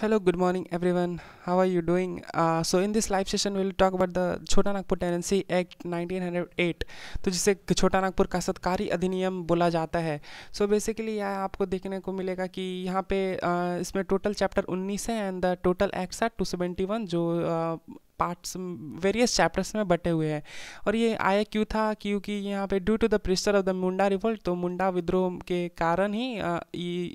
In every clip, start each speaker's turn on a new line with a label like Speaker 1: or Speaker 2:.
Speaker 1: Hello, good morning everyone. How are you doing? So in this live session we'll talk about the छोटा Nagpur tenancy act 1908, तो जिसे छोटा नागपुर काश्तकारी अधिनियम बोला जाता है. सो बेसिकली यहाँ आपको देखने को मिलेगा कि यहाँ पे इसमें टोटल चैप्टर 19 है and the total acts are 271 जो पार्ट्स वेरियस चैप्टर्स में बटे हुए हैं. और ये आया क्यों था? क्योंकि यहाँ पे due to the pressure of the Munda revolt, तो मुंडा विद्रोह के कारण ही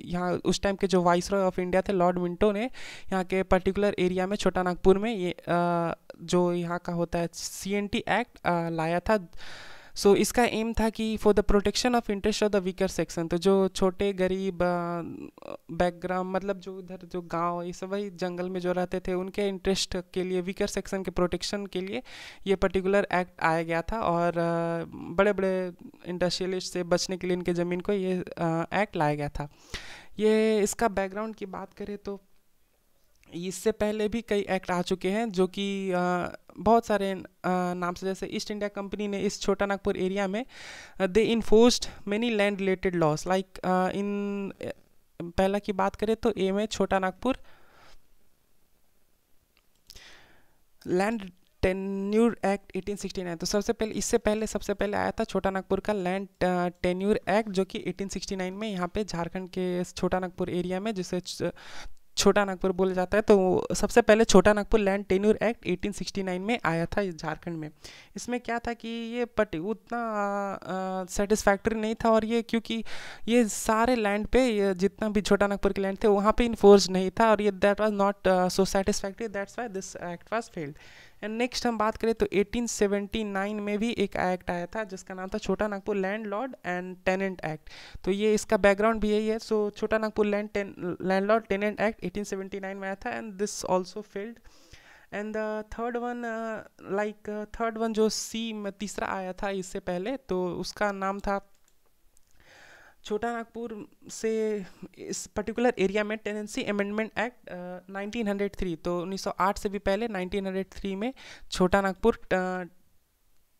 Speaker 1: यहाँ उस टाइम के जो वाइसरॉय ऑफ इंडिया थे लॉर्ड मिंटो ने यहाँ के पर्टिकुलर एरिया में छोटा नागपुर में ये जो यहाँ का होता है CNT एक्ट लाया था. सो इसका एम था कि for the protection of interest of the weaker section, तो जो छोटे गरीब बैकग्राउंड मतलब जो उधर जो गांव ये सब वही जंगल में जो रहते थे उनके इंटरेस्ट के लिए वीकर सेक्शन के प्रोटेक्शन के लिए ये पर्टिकुलर एक्ट आया गया था. और बड़े बड़े इंडस्ट्रियलिस्ट से बचने के लिए इनके ज़मीन को ये एक्ट लाया गया था. ये इसका बैकग्राउंड की बात करें तो इससे पहले भी कई एक्ट आ चुके हैं जो कि बहुत सारे नाम से, जैसे ईस्ट इंडिया कंपनी ने इस छोटा नागपुर एरिया में they enforced many land related laws like in पहला की बात करें तो ए में छोटा नागपुर लैंड टेन्यूर एक्ट 1869. तो सबसे पहले आया था छोटा नागपुर का लैंड टेन्यूर एक्ट जो कि 1869 में यहाँ पे झारखंड के छोटा नागपुर एरिया में जिसे छोटा नागपुर बोला जाता है. तो सबसे पहले छोटा नागपुर लैंड टेन्यूर एक्ट 1869 में आया था इस झारखंड में. इसमें क्या था कि ये उतना सेटिस्फैक्टरी नहीं था, और ये क्योंकि ये सारे लैंड पे ये जितना भी छोटा नागपुर के लैंड थे वहाँ पे इन्फोर्स नहीं था, और ये that was not so satisfactory, that's why this act was failed. And next हम बात करें तो 1879 में भी एक एक्ट आया था जिसका नाम था Chota Nagpur landlord and tenant act. तो ये इसका बैकग्राउंड भी यही है. So Chota Nagpur landlord tenant act 1879 में आया था and this also failed. And the third one जो सी में तीसरा आया था इससे पहले, तो उसका नाम था छोटा नागपुर से इस पर्टिकुलर एरिया में टेनेंसी अमेंडमेंट एक्ट 1903. तो 1908 से भी पहले 1903 में छोटा नागपुर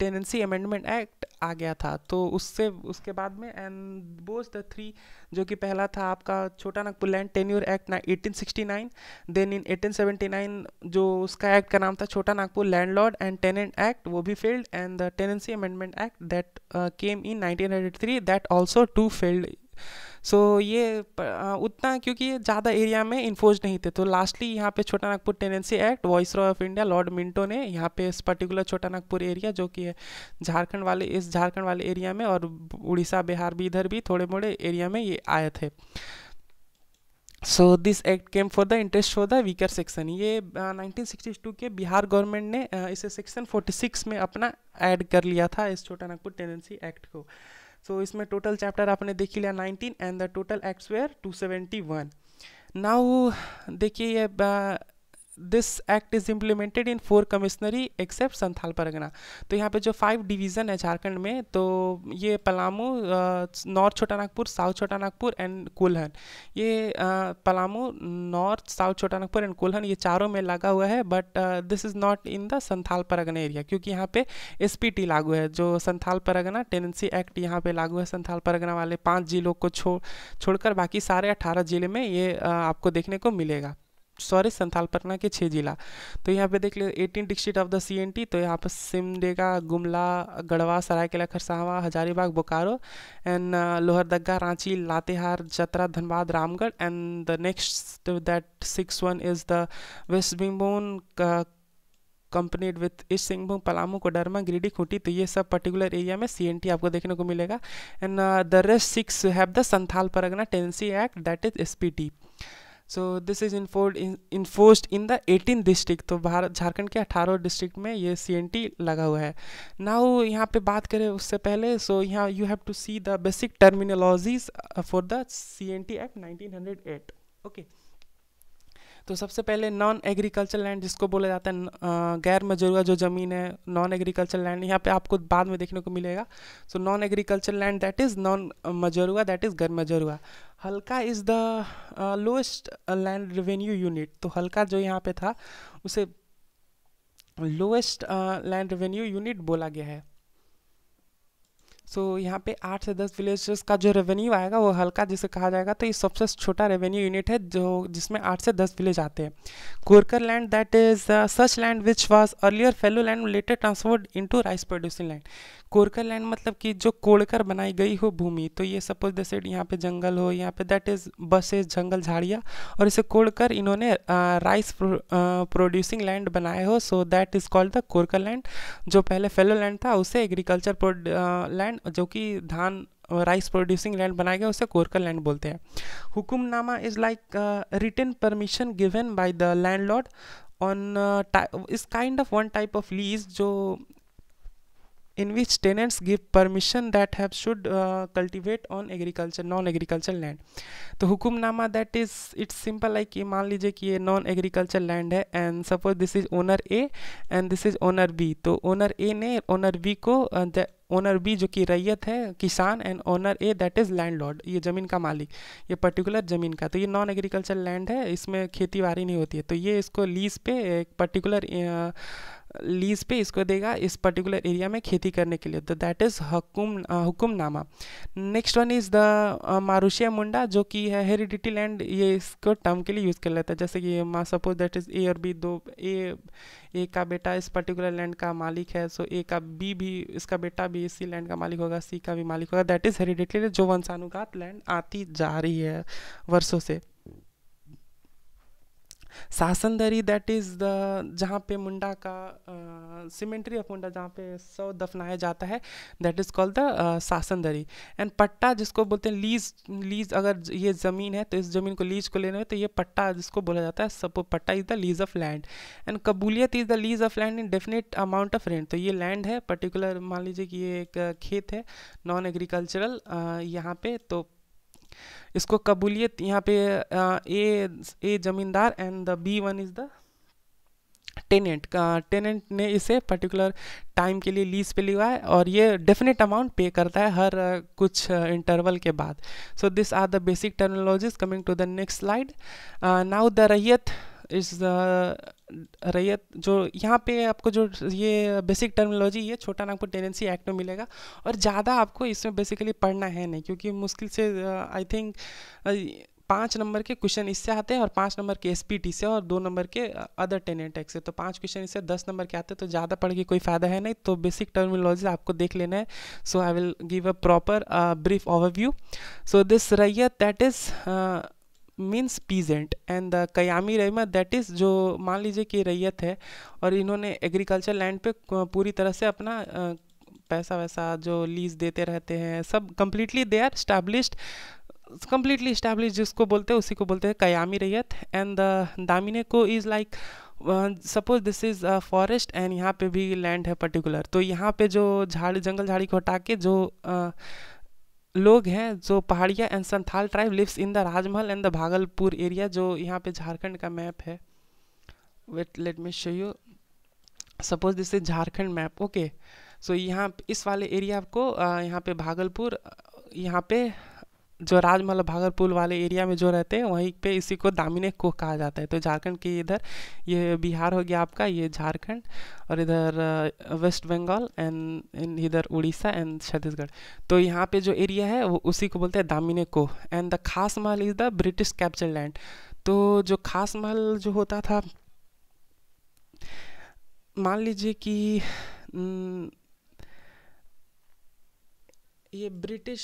Speaker 1: टेनेंसी अमेंडमेंट एक्ट आ गया था. तो उससे उसके बाद में एंड बोथ द थ्री, जो कि पहला था आपका Chota Nagpur land tenure act 1869, then in 1879 जो उसका एक्ट का नाम था Chota Nagpur landlord and tenant act, वो भी failed. And the tenancy amendment act that came in 1903 that also too failed. So ये उतना क्योंकि ये ज़्यादा एरिया में इन्फोर्स नहीं थे, तो लास्टली यहाँ पे छोटा Nagpur tenancy act viceroy of India Lord Minto ने यहाँ पे इस पर्टिकुलर छोटा नागपुर एरिया जो कि है झारखंड वाले एरिया में, और उड़ीसा बिहार भी इधर भी थोड़े मोड़े एरिया में ये आए थे. So this act came for the interest for the weaker section. ये 1962 के बिहार गवर्नमेंट ने इसे सेक्शन 46 में अपना ऐड कर लिया था इस छोटा नागपुर टेनेंसी एक्ट को. सो इसमें टोटल चैप्टर आपने देख लिया 19 and the total acts were 271. Now देखिए ये this act is implemented in 4 commissionery except Santhal Pargana. तो यहाँ पे जो 5 डिवीज़न है झारखंड में, तो ये पलामू, नॉर्थ छोटा नागपुर, साउथ छोटा नागपुर एंड कोल्हन. ये पलामू, नॉर्थ, साउथ छोटा नागपुर एंड कोल्हन ये चारों में लगा हुआ है, but this is not in the Santhal Pargana area, क्योंकि यहाँ पे SPT लागू है. जो संथाल परगना टेनेंसी एक्ट यहाँ पे लागू है संथाल परगना वाले 5 जिलों को छोड़कर बाकी सारे 18 जिले में ये आपको देखने को मिलेगा. संथाल परगना के 6 जिला. तो यहाँ पे देख लीजिए 18 डिस्ट्रिक्ट ऑफ द CNT. तो यहाँ पर Simdega, Gumla, Garhwa, Seraikela Kharsawan, Hazaribagh, Bokaro and Lohardaga, Ranchi, Latehar, Chatra, Dhanbad, Ramgarh. And the next that 6 one is the west Bengal companied with east Singhbhum, Palamu, Koderma, Giridih, Khunti. तो ये सब पर्टिकुलर एरिया में CNT आपको देखने को मिलेगा. And the rest 6 have the Santhal Pargana tenancy act that is SPT. So this is enforced in the 18 district. तो झारखंड के 18 डिस्ट्रिक्ट में ये CNT लगा हुआ है. नाउ यहाँ पे बात करें उससे पहले, सो यहाँ you have to see the basic terminologies for the CNT act 1908. Okay, तो सबसे पहले नॉन एग्रीकल्चर लैंड जिसको बोला जाता है गैर मजरूआ जो ज़मीन है, नॉन एग्रीकल्चर लैंड यहाँ पे आपको बाद में देखने को मिलेगा. So non agriculture land that is non मजरूआ, दैट इज़ गैर मजरूआ. Halka is the lowest land revenue unit. तो हल्का जो यहाँ पे था उसे लोएस्ट लैंड रेवेन्यू यूनिट बोला गया है. सो यहाँ पे 8 से 10 विलेजेस का जो रेवेन्यू आएगा वो हल्का जिसे कहा जाएगा, तो ये सबसे छोटा रेवेन्यू यूनिट है जो जिसमें 8 से 10 विलेज आते हैं। Korkar land that is such land which was earlier fallow land later transferred into rice producing land. Korkar land मतलब कि जो कोड़कर बनाई गई हो भूमि, तो ये सपोज जैसे यहाँ पे जंगल हो, यहाँ पे दैट इज बसेस जंगल झाड़ियाँ, और इसे कोड़कर इन्होंने राइस प्रोड्यूसिंग लैंड बनाए हो, so that is called the korkar land. जो पहले फेलो लैंड था उसे एग्रीकल्चर लैंड जो कि धान राइस प्रोड्यूसिंग लैंड बनाया गया उसे कोरकर लैंड बोलते हैं। Hukumnama is like written permission given by the landlord on इस kind of one type of lease जो in which tenants give permission that have should cultivate on agriculture non agricultural land। तो hukumnama that is it's simple like ये मान लीजिए कि ये non agriculture land है and suppose this is owner A and this is owner B. तो owner A ने owner B को ओनर बी जो कि रैयत है किसान and owner A that is landlord ये ज़मीन का मालिक ये पर्टिकुलर ज़मीन का। तो ये नॉन एग्रीकल्चर लैंड है, इसमें खेती बाड़ी नहीं होती है, तो ये इसको लीज पे एक पर्टिकुलर लीज पे इसको देगा इस पर्टिकुलर एरिया में खेती करने के लिए, तो that is hukumnama. Next one is the मारुशिया मुंडा जो कि है हेरिडिटी लैंड, ये इसको टर्म के लिए यूज़ कर लेता है, जैसे कि मा सपोज दैट इज़ ए और बी दो ए का बेटा इस पर्टिकुलर लैंड का मालिक है, सो ए का बी भी इसका बेटा भी इसी लैंड का मालिक होगा, सी का भी मालिक होगा, दैट इज़ हेरिडिटी जो वंशानुगत लैंड आती जा रही है वर्षों से। शासनदरी दैट इज़ द जहाँ पे मुंडा का सिमेंट्री ऑफ मुंडा जहाँ पे शव दफनाया जाता है that is called the Sasandiri. And patta जिसको बोलते हैं लीज अगर ये ज़मीन है तो इस ज़मीन को लीज को लेना है तो ये पट्टा जिसको बोला जाता है सब patta is the lease of land. And kabuliyat is the lease of land in definite amount of rent. तो ये लैंड है पर्टिकुलर, मान लीजिए कि ये एक खेत है नॉन एग्रीकल्चरल यहाँ पे, तो इसको कबूलियत यहाँ पे A zamindar and the B one is the tenant का, टेनेंट ने इसे पर्टिकुलर टाइम के लिए लीज पे लिया है और ये डेफिनेट अमाउंट पे करता है हर कुछ इंटरवल के बाद। So this are the basic terminologies. Coming to the next slide, now the raiyat is रैयत जो यहाँ पे आपको जो ये बेसिक टर्मिनोलॉजी ये छोटा नागपुर टेनेंसी एक्ट में मिलेगा और ज़्यादा आपको इसमें बेसिकली पढ़ना है नहीं, क्योंकि मुश्किल से आई थिंक 5 नंबर के क्वेश्चन इससे आते हैं और 5 नंबर के एसपीटी से और 2 नंबर के अदर टेनेंट एक्ट से, तो 5 क्वेश्चन इससे 10 नंबर के आते हैं, तो ज़्यादा पढ़ के कोई फ़ायदा है नहीं, तो बेसिक टर्मिनोलॉजी आपको देख लेना है। So I will give a proper brief overview. So this raiyat that is means peasant and the कयामी रहमत दैट इज़ जो मान लीजिए कि रैयत है और इन्होंने एग्रीकल्चर लैंड पे पूरी तरह से अपना पैसा वैसा जो लीज देते रहते हैं सब completely they are completely established जिसको बोलते हैं उसी को बोलते हैं कयामी रैयत। एंड द दामिने को is like suppose this is forest and यहाँ पे भी लैंड है पर्टिकुलर, तो यहाँ पे जो जंगल झाड़ी को हटा के जो लोग हैं जो Paharia and Santhal tribe lives in the Rajmahal and the Bhagalpur area, जो यहाँ पे झारखंड का मैप है, wait let me show you, suppose this is Jharkhand map, okay. So यहाँ इस वाले एरिया को यहाँ पे भागलपुर, यहाँ पे जो राजमहल भागलपुर वाले एरिया में जो रहते हैं वहीं पे इसी को दामिने को कहा जाता है। तो झारखंड के इधर ये बिहार हो गया आपका, ये झारखंड, और इधर वेस्ट बंगाल एंड इधर उड़ीसा एंड छत्तीसगढ़, तो यहाँ पे जो एरिया है वो उसी को बोलते हैं दामिने को। एंड द खास महल is the British capture land. तो जो खास महल जो होता था, मान लीजिए कि ये ब्रिटिश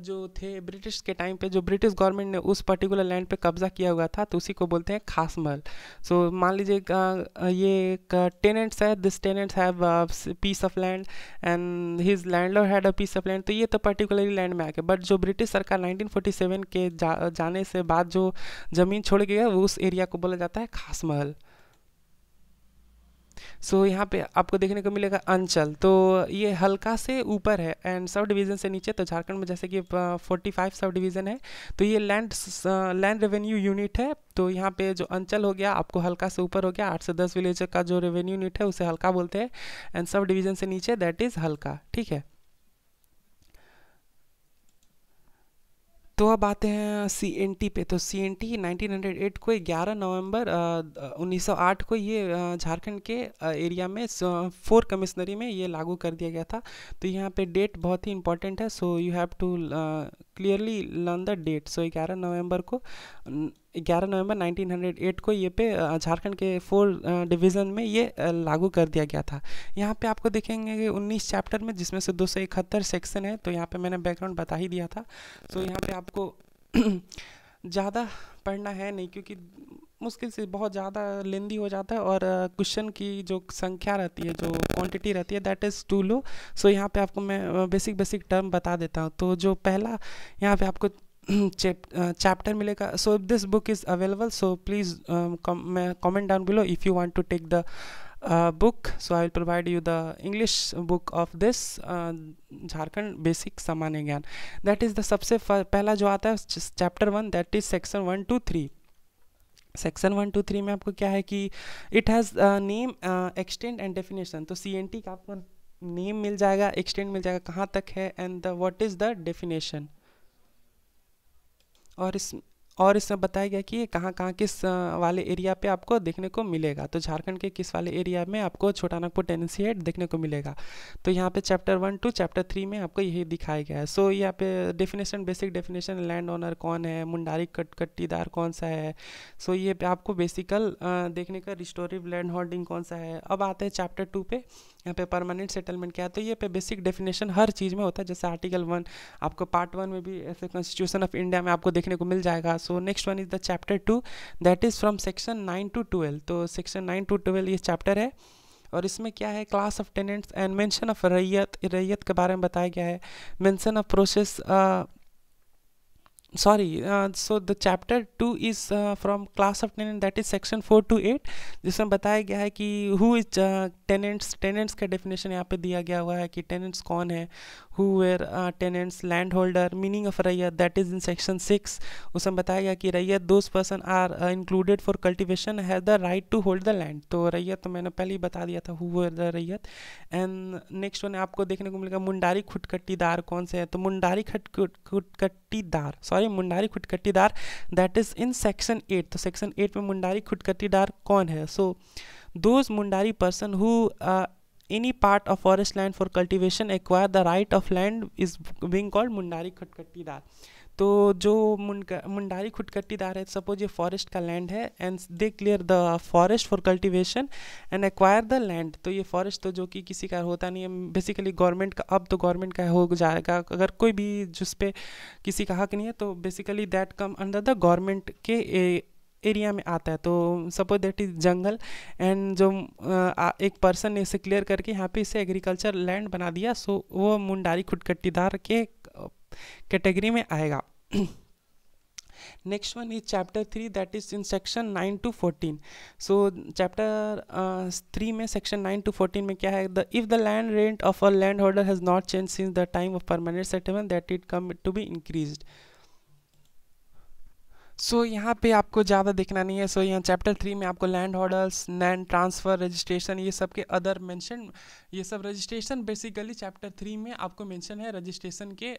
Speaker 1: जो थे, ब्रिटिश के टाइम पे जो ब्रिटिश गवर्नमेंट ने उस पर्टिकुलर लैंड पे कब्जा किया हुआ था तो उसी को बोलते हैं खास महल। सो मान लीजिए ये एक टेनेंट्स है, this tenants have piece of land and his landlord had a piece of land, तो ये तो पर्टिकुलरली लैंड में आ गया। बट जो ब्रिटिश सरकार 1947 के जाने से बाद जो ज़मीन छोड़ गया वो उस एरिया को बोला जाता है खास महल। सो यहाँ पे आपको देखने को मिलेगा अंचल, तो ये हल्का से ऊपर है एंड सब डिवीज़न से नीचे। तो झारखंड में जैसे कि 45 सब डिवीज़न है, तो ये लैंड रेवेन्यू यूनिट है। तो यहाँ पे जो अंचल हो गया आपको हल्का से ऊपर हो गया, 8 से 10 विलेज का जो रेवेन्यू यूनिट है उसे हल्का बोलते हैं, एंड सब डिवीज़न से नीचे दैट इज़ हल्का, ठीक है। तो अब आते हैं CNT पे। तो CNT 1908 को 11 नवंबर 1908 को ये झारखंड के एरिया में 4 कमिश्नरी में ये लागू कर दिया गया था। तो यहाँ पे डेट बहुत ही इंपॉर्टेंट है, so you have to clearly learn the date. So 11 नवंबर 1908 को ये पे झारखंड के 4 डिवीज़न में ये लागू कर दिया गया था। यहाँ पे आपको देखेंगे कि 19 चैप्टर में, जिसमें से 271 सेक्शन है। तो यहाँ पे मैंने बैकग्राउंड बता ही दिया था। सो यहाँ पे आपको ज़्यादा पढ़ना है नहीं, क्योंकि मुश्किल से बहुत ज़्यादा लेंदी हो जाता है, और क्वेश्चन की जो संख्या रहती है, जो क्वांटिटी रहती है, दैट इज़ टू लो। सो यहाँ पे आपको मैं बेसिक टर्म बता देता हूँ। तो जो पहला यहाँ पे आपको चैप्टर मिलेगा। So this book is available, so please comment down below if you want to take the book. So I will provide you the English book of this Jharkhand basic सामान्य ज्ञान। दैट इज़ द सबसे पहला जो आता है chapter 1, that is section 1 to 3। Section 1 to 3 में आपको क्या है कि it has name, extend and definition. तो CNT का आपको नेम मिल जाएगा, एक्सटेंड मिल जाएगा कहाँ तक है, and the what is the definition. और इसमें बताया गया कि ये कहाँ किस वाले एरिया पे आपको देखने को मिलेगा। तो झारखंड के किस वाले एरिया में आपको छोटा नागपुर टेनेंसी एक्ट देखने को मिलेगा। तो यहाँ पे चैप्टर 1 to चैप्टर 3 में आपको यही दिखाया गया है। सो यहाँ पे definition, basic definition, land owner कौन है, मुंडारी कट्टीदार कौन सा है। सो ये पे आपको बेसिकल देखने का रिस्टोरिव लैंड होल्डिंग कौन सा है। अब आते हैं चैप्टर 2 पे। यहाँ पे परमानेंट सेटलमेंट क्या है। तो ये पे बेसिक डेफिनेशन हर चीज़ में होता है। जैसे आर्टिकल 1 आपको पार्ट 1 में भी ऐसे कॉन्स्टिट्यूशन ऑफ इंडिया में आपको देखने को मिल जाएगा। So next one is the chapter 2, that is from section 9 to 12। तो सेक्शन 9 to 12 ये चैप्टर है, और इसमें क्या है, class of tenants and mention of रैयत के बारे में बताया गया है। Mention of process, so the chapter 2 is from class of tenant, that is section 4 to 8, जिसमें बताया गया है कि who is tenants का definition यहाँ पे दिया गया हुआ है कि tenants कौन है, who were tenants, land holder, meaning of रैयत, that is in section 6। उसमें बताया गया कि रैयत those person are included for cultivation have the right to hold the land। तो रैयत तो मैंने पहले ही बता दिया था who were the रैयत। एंड नेक्स्ट वन आपको देखने को मिलेगा मुंडारी खुटकट्टीदार कौन से है। तो Mundari Khuntkattidar that is in section 8। तो सेक्शन 8 में मुंडारी खुटकट्टीदार कौन है। So those Mundari person who any part of forest land for cultivation acquire the right of land is being called Mundari Khuntkattidar. तो जो मुंडारी खुटकट्टीदार है, सपोज ये फॉरेस्ट का लैंड है and they clear the forest for cultivation and acquire the land. तो ये forest तो जो कि किसी का होता नहीं है, बेसिकली गवर्नमेंट का, अब तो गवर्नमेंट का हो जाएगा। अगर कोई भी जिस पे किसी का हक नहीं है, तो basically that come under the government के एरिया में आता है। तो suppose that is jungle, and जो एक पर्सन ने इसे क्लियर करके यहाँ पे इसे एग्रीकल्चर लैंड बना दिया, सो वो मुंडारी खुटकट्टीदार के कैटेगरी में आएगा। Next one is chapter 3, that is in section 9 to 14। So chapter 3 में सेक्शन 9 to 14 में क्या है, if the land rent of a land holder has not change since the time of permanent settlement that it come to be increased. So यहाँ पे आपको ज़्यादा देखना नहीं है। सो यहाँ चैप्टर 3 में आपको land holders, land transfer, registration, ये सब के अदर मेंशन, ये सब रजिस्ट्रेशन बेसिकली चैप्टर 3 में आपको मेंशन है। रजिस्ट्रेशन के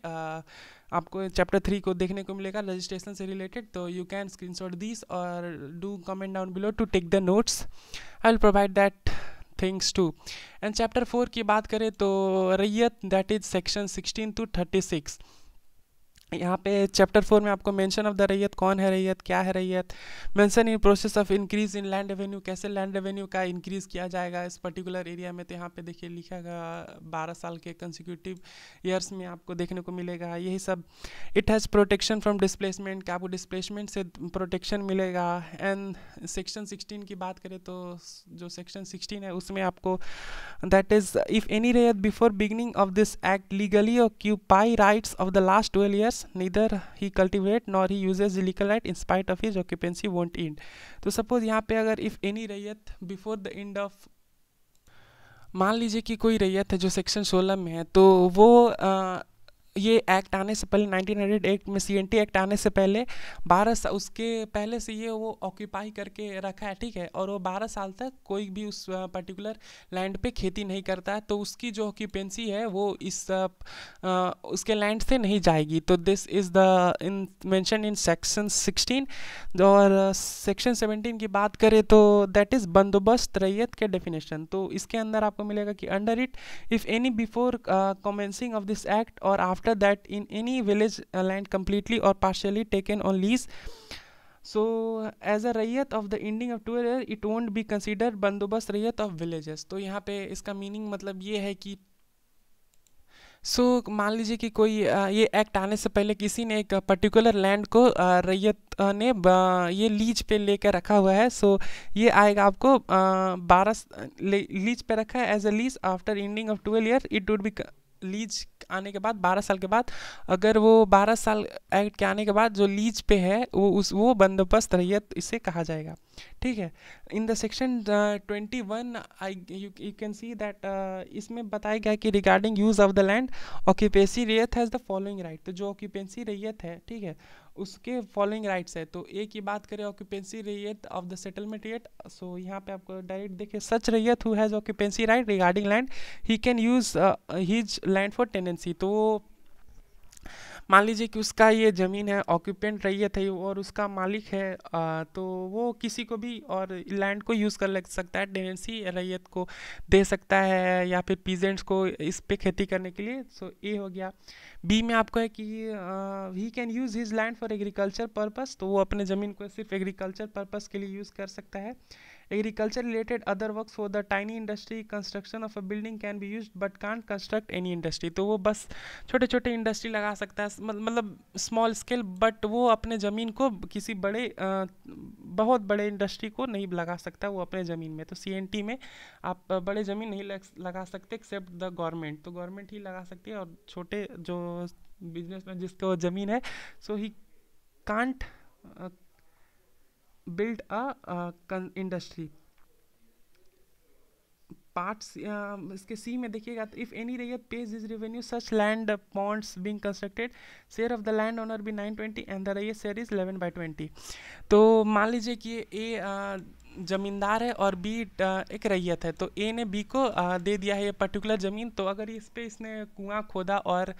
Speaker 1: आपको चैप्टर 3 को देखने को मिलेगा रजिस्ट्रेशन से रिलेटेड। तो यू कैन स्क्रीनशॉट दिस और do comment down below to take the notes, I will provide that things too. And chapter 4 की बात करें तो रैयत, दैट इज सेक्शन 16 to 36। यहाँ पे चैप्टर 4 में आपको मेंशन ऑफ द रैयत, कौन है रैयत, क्या है रैयत, mention in process of increase in land revenue, कैसे लैंड रेवेन्यू का इंक्रीज किया जाएगा इस पर्टिकुलर एरिया में। तो यहाँ पे देखिए लिखा गया 12 साल के कंसिक्यूटिव ईयर्स में आपको देखने को मिलेगा यही सब। It has protection from displacement, क्या आपको डिस्प्लेसमेंट से प्रोटेक्शन मिलेगा। एंड सेक्शन 16 की बात करें तो जो सेक्शन 16 है उसमें आपको दैट इज़ इफ़ एनी रैयत before beginning of this act legally occupy rights of the last 12 years, neither he cultivate nor he uses illegal right in spite of his occupancy won't end। तो suppose यहाँ पे अगर if any रैयत before the end of, मान लीजिए कि कोई रैयत है जो सेक्शन 16 में है, तो वो ये एक्ट आने से पहले 1908 में सीएनटी एक्ट आने से पहले 12 उसके पहले से ये वो ऑक्यूपाई करके रखा है, ठीक है, और वो 12 साल तक कोई भी उस पर्टिकुलर लैंड पे खेती नहीं करता है, तो उसकी जो ऑक्यूपेंसी है वो इस उसके लैंड से नहीं जाएगी। तो this is the in mention in section 16। और सेक्शन 17 की बात करें तो दैट इज़ बंदोबस्त रैयत के डेफिनेशन। तो इसके अंदर आपको मिलेगा कि under it if any before commencing of this act or after that in any village land completely or partially taken on lease, so as a रैयत of the ending of 12 year it won't be considered बंदोबस्त रैयत of villages। तो यहाँ पे इसका meaning मतलब ये है कि मान लीजिए कि कोई ये एक्ट आने से पहले किसी ने एक पर्टिकुलर लैंड को रैयत ने ये लीज पे लेकर रखा हुआ है। ये आएगा आपको 12 लीज पे रखा है as a lease after ending of 12 year it would be lease आने के बाद 12 साल के बाद, अगर वो 12 साल एक्ट के आने के बाद जो लीज पे है वो बंदोबस्त रैयत इसे कहा जाएगा, ठीक है। इन the section 21 you can see that इसमें बताया गया कि regarding use of the land occupancy रैयत हैज़ द फॉलोइंग राइट। तो जो ऑक्यूपेंसी रैयत है, ठीक है, उसके फॉलोइंग राइट्स है। तो ए की बात करें ऑक्यूपेंसी रैयत ऑफ द सेटलमेंट रैयत, सो यहाँ पे आपको डायरेक्ट देखिए सच रैयत who has occupancy right regarding land he can use his land for tenancy. तो मान लीजिए कि उसका ये ज़मीन है, ऑक्यूपेंट रैयत है और उसका मालिक है, तो वो किसी को भी और लैंड को यूज़ कर सकता है, टेनेंसी रैयत को दे सकता है या फिर पीजेंट्स को इस पे खेती करने के लिए। सो ए हो गया। बी में आपको है कि he can use his land for agriculture purpose, तो वो अपने ज़मीन को सिर्फ एग्रीकल्चर पर्पस के लिए यूज़ कर सकता है। Agriculture related other works for the tiny industry construction of a building can be used but can't construct any industry. तो वो बस छोटे छोटे इंडस्ट्री लगा सकता है, मतलब स्मॉल स्केल, बट वो अपने ज़मीन को किसी बड़े बहुत बड़े इंडस्ट्री को नहीं लगा सकता वो अपने ज़मीन में। तो सीएनटी में आप बड़े ज़मीन नहीं लगा सकते एक्सेप्ट द गवर्नमेंट, तो गवर्नमेंट ही लगा सकती है, और छोटे जो बिजनेसमैन जिसको ज़मीन है so he can't build a industry. Parts इसके सी में देखिएगा, तो if any raiyat page is revenue such land ponds being constructed share of the land owner B 920 and the raiyat share is 11/20। तो मान लीजिए कि ए ज़मींदार है और बी एक रैयत है, तो ए ने बी को दे दिया है ये पर्टिकुलर ज़मीन। तो अगर इस पे इसने कुआं खोदा और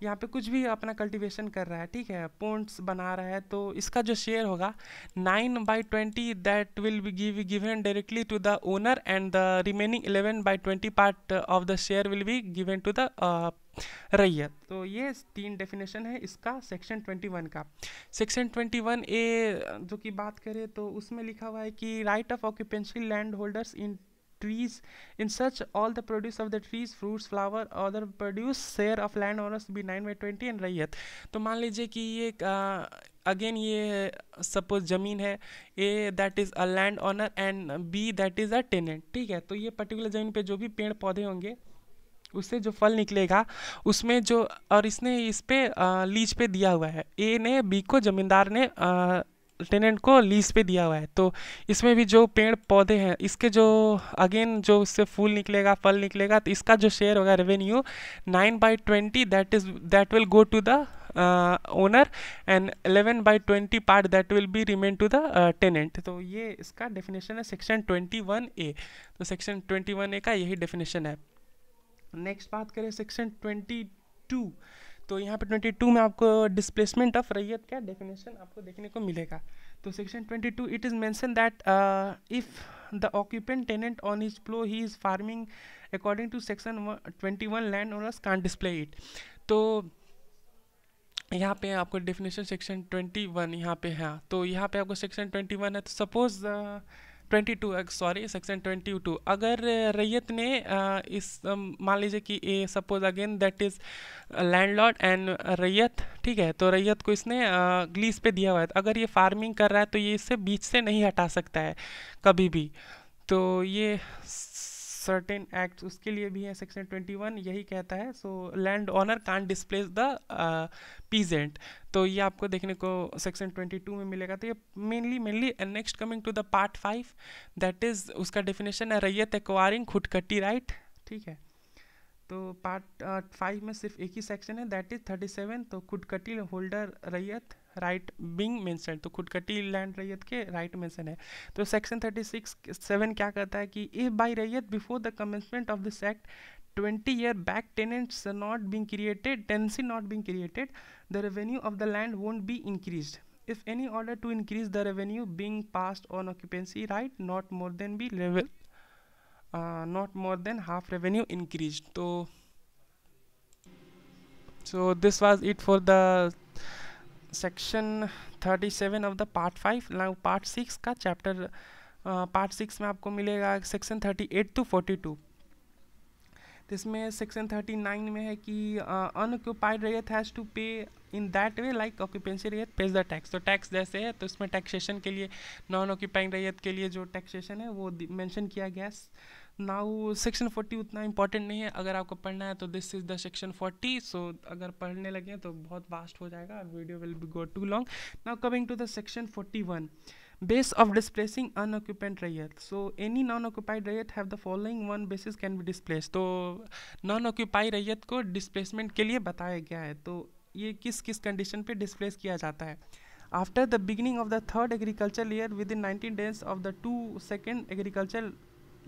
Speaker 1: यहाँ पे कुछ भी अपना कल्टीवेशन कर रहा है, ठीक है, पोन्ट्स बना रहा है, तो इसका जो शेयर होगा 9/20 that will be given directly to the owner and the remaining 11/20 part of the share will be given to the raiyat. तो ये 3 डेफिनेशन है इसका सेक्शन 21 का। सेक्शन 21 ए जो की बात करें तो उसमें लिखा हुआ है कि right of occupancy land holders in trees in such all the produce of the trees fruits flower other produce share of land owners be 9/20 and रैयत। तो मान लीजिए कि ये अगेन ये सपोज ज़मीन है, A that is a land owner and B that is a tenant, ठीक है। तो ये पर्टिकुलर ज़मीन पे जो भी पेड़ पौधे होंगे उससे जो फल निकलेगा उसमें जो, और इसने इस पे लीज पे दिया हुआ है, ए ने बी को, ज़मींदार ने टेनेंट को लीज पे दिया हुआ है। तो इसमें भी जो पेड़ पौधे हैं इसके जो अगेन जो इससे फूल निकलेगा, फल निकलेगा, तो इसका जो शेयर होगा revenue 9/20 that will go to the owner and 11/20 part that will be remain to the tenant. तो ये इसका डेफिनेशन है सेक्शन 21A। तो सेक्शन 21A का यही डेफिनेशन है। नेक्स्ट बात करें सेक्शन 22। तो यहाँ पे 22 में आपको डिस्प्लेसमेंट ऑफ रैयत का डेफिनेशन आपको देखने को मिलेगा। तो section 22 it is mention that if the occupant tenant on his plough he is farming according to section 21 land owners can't display it. तो यहाँ पे आपको डेफिनेशन सेक्शन 21 यहाँ पे है। तो यहाँ पे आपको सेक्शन 21 है, तो सपोज 22 सॉरी सेक्शन 22 अगर रैयत ने इस मान लीजिए कि A suppose again that is landlord and raiyat, ठीक है, तो रैयत को इसने लीज पे दिया हुआ है। अगर ये फार्मिंग कर रहा है तो ये इससे बीच से नहीं हटा सकता है कभी भी। तो ये सर्टेन एक्ट उसके लिए भी है, सेक्शन 21 यही कहता है। So land owner can't displace the peasant. तो ये आपको देखने को सेक्शन 22 में मिलेगा। तो ये mainly next coming to the part 5 that is उसका डेफिनेशन है रैयत एक्वायरिंग खुदकट्टी राइट, ठीक है। तो पार्ट 5 में सिर्फ एक ही सेक्शन है, दैट इज 37। तो खुदकटी होल्डर रैयत राइट बिंग मेंशन, तो खुदकटी लैंड रैयत के राइट मेंशन है। तो सेक्शन 36(7) क्या कहता है कि इफ बाई रैयत before the commencement of this act 20 year back tenants not being created, tenancy not being created, the revenue of the land won't be increased. If any order to increase the revenue being passed on occupancy right, not more than not more than half revenue increased. So this was it for the section 37 of the part 5. Now part 6 का chapter part 6 में आपको मिलेगा section 38 to 42। तो इसमें section 39 में है कि unoccupied रैयत हैज़ टू पे in that way like occupancy रैयत पेज द टैक्स। तो टैक्स जैसे है, तो इसमें टैक्सेशन के लिए नॉन ऑक्यूपाइंग रैयत के लिए जो टैक्सेशन है वो मेंशन किया गया। नाउ सेक्शन 40 उतना इंपॉर्टेंट नहीं है, अगर आपको पढ़ना है तो this is the section 40। So अगर पढ़ने लगे तो बहुत वास्ट हो जाएगा, video will be go too long. Now coming to the section 41, base of displacing unoccupied rayat. So any non-occupied rayat have the following one basis can be displaced. तो non-occupied rayat को displacement के लिए बताया गया है। तो ये किस किस कंडीशन पे डिस्प्लेस किया जाता है? After the beginning of the third agriculture year with in 19 days of the 2 second agriculture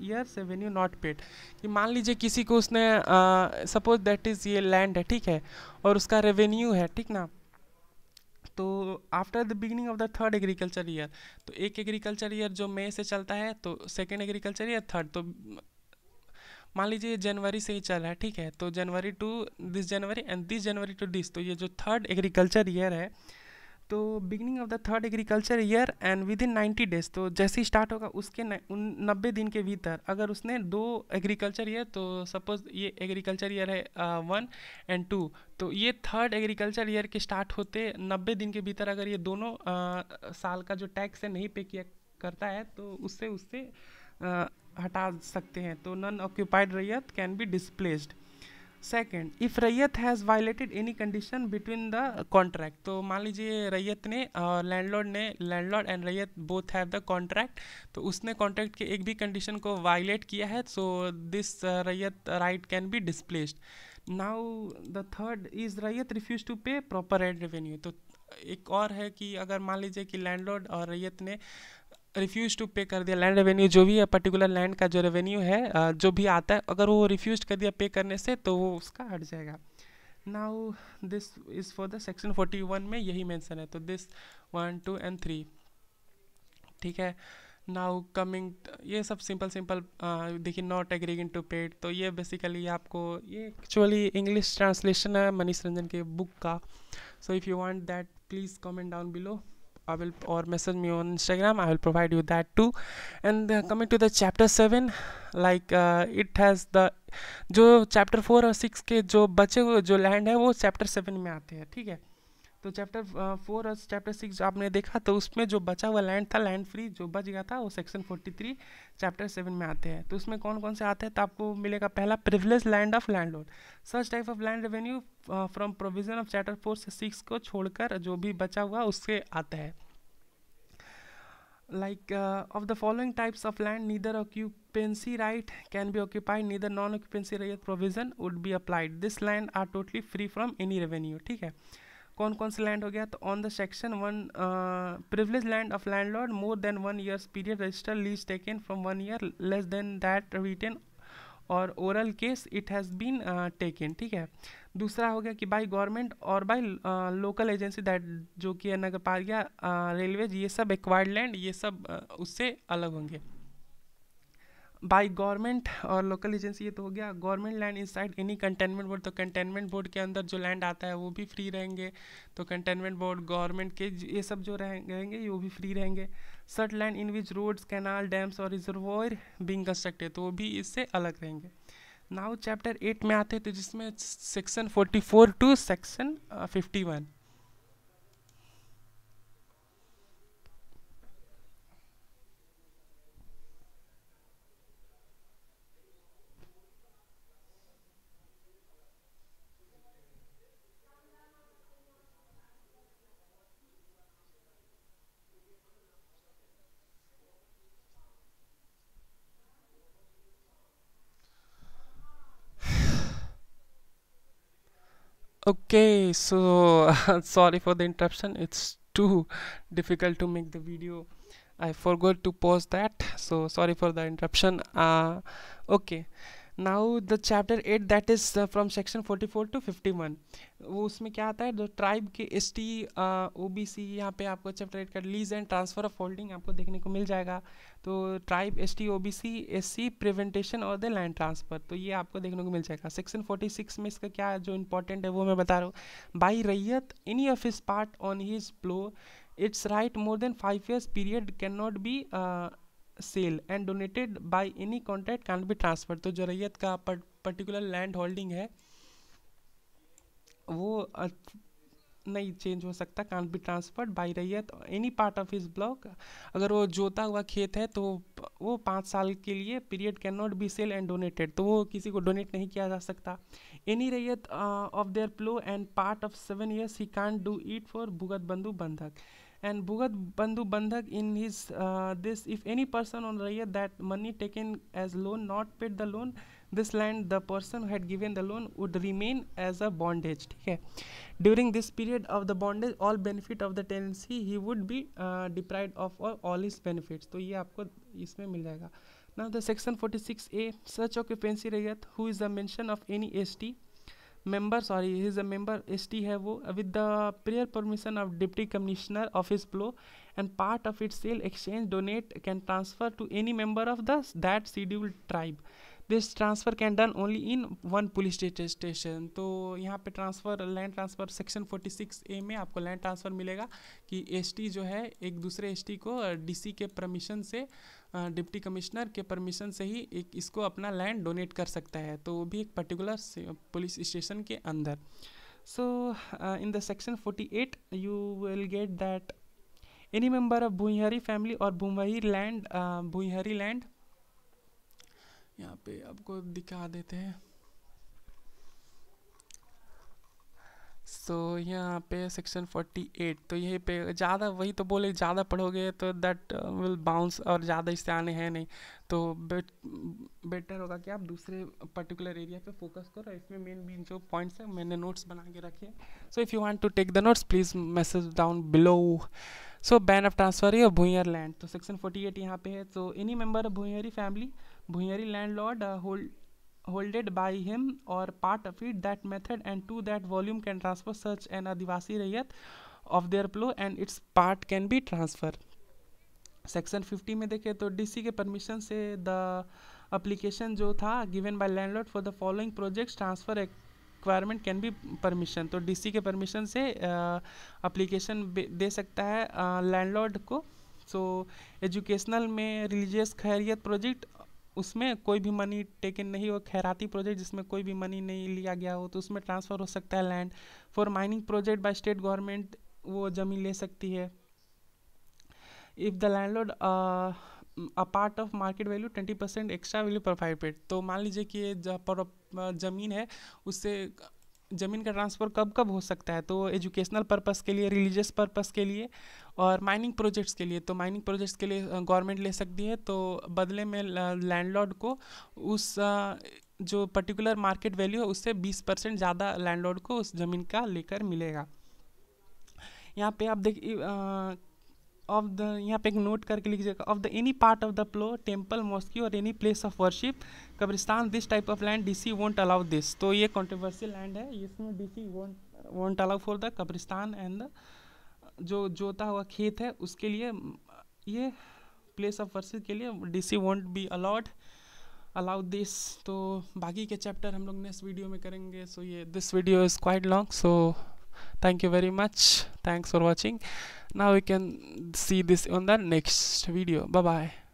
Speaker 1: year revenue not paid. कि मान लीजिए किसी को उसने सपोज दैट इज़ ये लैंड है, ठीक है, और उसका रेवेन्यू है, ठीक ना। तो after the beginning of the third agriculture year, तो एक एग्रीकल्चर ईयर जो मई से चलता है, तो सेकेंड एग्रीकल्चर ईयर थर्ड, तो मान लीजिए जनवरी से ही चल रहा है, ठीक है, तो January to this January and this January to this, तो ये जो थर्ड एग्रीकल्चर ईयर है, तो beginning of the third agriculture year and within 90 days, तो जैसे ही स्टार्ट होगा उसके 90 दिन के भीतर अगर उसने 2 एग्रीकल्चर ईयर, तो सपोज ये एग्रीकल्चर ईयर है 1 एंड 2, तो ये थर्ड एग्रीकल्चर ईयर के स्टार्ट होते 90 दिन के भीतर अगर ये दोनों साल का जो टैक्स है नहीं पे किया करता है, तो उससे हटा सकते हैं। तो non occupied raiyat can be displaced. Second, if raiyat has violated any condition between the contract, तो मान लीजिए रैयत ने landlord and raiyat both have the contract, तो उसने कॉन्ट्रैक्ट के एक भी कंडीशन को वायलेट किया है, सो दिस रैयत right can be displaced. Now the third is रैयत रिफ्यूज टू पे प्रॉपर एड रेवेन्यू। तो एक और है कि अगर मान लीजिए कि लैंडलॉर्ड और रैयत ने रिफ्यूज टू पे कर दिया लैंड रेवेन्यू, जो भी है पर्टिकुलर लैंड का जो रेवेन्यू है जो भी आता है, अगर वो रिफ्यूज कर दिया पे करने से, तो वो उसका हट जाएगा। Now this is for the section 41 में यही मेंशन है, तो दिस 1 2 एंड 3, ठीक है। नाउ कमिंग, ये सब सिंपल देखिए, नॉट एग्रीइंग टू पेड, तो ये बेसिकली आपको ये एक्चुअली इंग्लिश ट्रांसलेशन है मनीष रंजन के बुक का। सो if you want that please comment down below, I will or message me on Instagram, I will provide you that too. And coming to the chapter 7, like it has the जो chapter 4 और 6 के जो बचे हुए जो land है वो chapter 7 में आते हैं, ठीक है। तो चैप्टर 4 और चैप्टर 6 आपने देखा, तो उसमें जो बचा हुआ लैंड था, लैंड फ्री जो बच गया था, वो सेक्शन 43 चैप्टर 7 में आते हैं। तो उसमें कौन कौन से आते हैं, तो आपको मिलेगा पहला privilege land of landlord, such type of land revenue from provision of chapter 4 से 6 को छोड़कर जो भी बचा हुआ उससे आता है। Like of the following types of land, neither occupancy right can be occupied, neither non-occupancy right provision would be applied. This land are totally free from any revenue, ठीक है। कौन कौन से लैंड हो गया, तो on the section 1 privilege land of landlord more than 1 years period register lease taken from 1 year less than that written और oral case it has been taken, ठीक है। दूसरा हो गया कि बाय गवर्नमेंट और बाय लोकल एजेंसी दैट, जो कि नगर पालिका, रेलवेज, ये सब एक्वायर्ड लैंड, ये सब उससे अलग होंगे। बाय गवर्नमेंट और लोकल एजेंसी, ये तो हो गया। Government land inside any containment board, तो कंटेनमेंट बोर्ड के अंदर जो लैंड आता है वो भी फ्री रहेंगे, तो कंटेनमेंट बोर्ड गवर्नमेंट के ये सब जो रहेंगे ये वो भी फ्री रहेंगे। सर्ट land in which roads, canal, dams और रिजर्वोयर बीइंग कंस्ट्रक्टेड, तो वो भी इससे अलग रहेंगे। नाउ चैप्टर 8 में आते हैं, तो जिसमें section 44 to section 51। Okay, so sorry for the interruption. It's too difficult to make the video. I forgot to pause that. So sorry for the interruption. Okay. Now the chapter 8, that is from section 44 to 51. वो उसमें क्या आता है, जो tribe के S T O B C, यहाँ पे आपको चैप्टर 8 का lease and transfer of holding आपको देखने को मिल जाएगा। तो tribe S T O B C S C prevention और द लैंड ट्रांसफ़र, तो ये आपको देखने को मिल जाएगा। सेक्शन 46 में इसका क्या जो इंपॉर्टेंट है वो मैं बता रहा हूँ। By raiyat any of his part on his plough its right more than 5 years period can not be sell and donated by any contract can be transfer. तो जो रैयत का पर्टिकुलर लैंड होल्डिंग है वो नहीं चेंज हो सकता, can be transferred by raiyat any part of his block. अगर वो जोता हुआ खेत है तो वो 5 साल के लिए period can not be sell and donated, तो वो किसी को डोनेट नहीं किया जा सकता। Any raiyat of their plough and part of 7 years he can't do it for भुगत बंधु बंधक and Bhugat Bandhu Bandhak in his this if any person on Rayat that money taken as loan not paid the loan, this land the person who had given the loan would remain as a bondage, ठीक है। During this period of the bondage all benefit of the tenancy he would be deprived of all his benefits, तो ये आपको इसमें मिल जाएगा। Now the section 46A such occupancy Rayat who is a mention of any ST member, sorry he is a member ST है वो, with the prior permission of deputy commissioner of his blow and part of its sale exchange donate can transfer to any member of the that scheduled tribe. This transfer can done only in one police station. तो यहाँ पे transfer land transfer section 46A में आपको land transfer मिलेगा कि ST जो है एक दूसरे एसटी को डीसी के परमिशन से, डिप्टी कमिश्नर के परमिशन से ही एक इसको अपना लैंड डोनेट कर सकता है, तो वो भी एक पर्टिकुलर पुलिस स्टेशन के अंदर। So in the section 48 you will get that any member of Bhuinhari family और भूइंहारी लैंड यहाँ पे आपको दिखा देते हैं। सो यहाँ पे सेक्शन 48, तो यहीं पे ज़्यादा वही तो बोले ज़्यादा पढ़ोगे तो दैट विल बाउंस, और ज़्यादा इससे आने हैं नहीं, तो बेटर होगा कि आप दूसरे पर्टिकुलर एरिया पे फोकस करो। इसमें मेन जो पॉइंट्स हैं मैंने नोट्स बना के रखे हैं, so if you want to take the notes please message down below. So ban of transfer of Bhuinhar land, तो सेक्शन 48 यहाँ पे है। तो any member of Bhuinhari family, Bhuinhari landlord holded by him or part of it that method and to that volume can transfer such an adivasi rayat of their plow and its part can be transfer। Section 50 में देखें तो DC के permission से the application जो था given by landlord for the following projects transfer requirement can be permission, तो DC के permission से एप्लीकेशन दे सकता है लैंडलॉर्ड को। सो एजुकेशनल में रिलीजियस खैरियत प्रोजेक्ट, उसमें कोई भी मनी टेकन नहीं हो, खैराती प्रोजेक्ट जिसमें कोई भी मनी नहीं लिया गया हो तो उसमें ट्रांसफ़र हो सकता है land. For mining project by state government वो ज़मीन ले सकती है। If the landlord a part of market value 20% extra value provided, तो मान लीजिए कि ये ज़मीन है उससे ज़मीन का ट्रांसफ़र कब कब हो सकता है, तो एजुकेशनल पर्पस के लिए, रिलीजियस पर्पस के लिए और माइनिंग प्रोजेक्ट्स के लिए। तो माइनिंग प्रोजेक्ट्स के लिए गवर्नमेंट ले सकती है, तो बदले में लैंडलॉर्ड को उस जो पर्टिकुलर मार्केट वैल्यू है उससे 20% ज़्यादा लैंडलॉर्ड को उस ज़मीन का लेकर मिलेगा। यहाँ पे आप देखिए ऑफ द, यहाँ पे एक नोट करके लिखिएगा, of the any part of the plough temple mosque और एनी प्लेस ऑफ वर्शिप कब्रिस्तान this type of land DC won't allow this. तो ये कंट्रोवर्शियल लैंड है, इसमें DC won't allow for the कब्रिस्तान एंड द जो जोता हुआ खेत है उसके लिए, ये प्लेस ऑफ वर्शिप के लिए DC won't be allow this. तो बाकी के चैप्टर हम लोग नेक्स्ट वीडियो में करेंगे। सो ये this video is quite long, so thank you very much, thanks for watching. Now we can see this on the next video. Bye bye.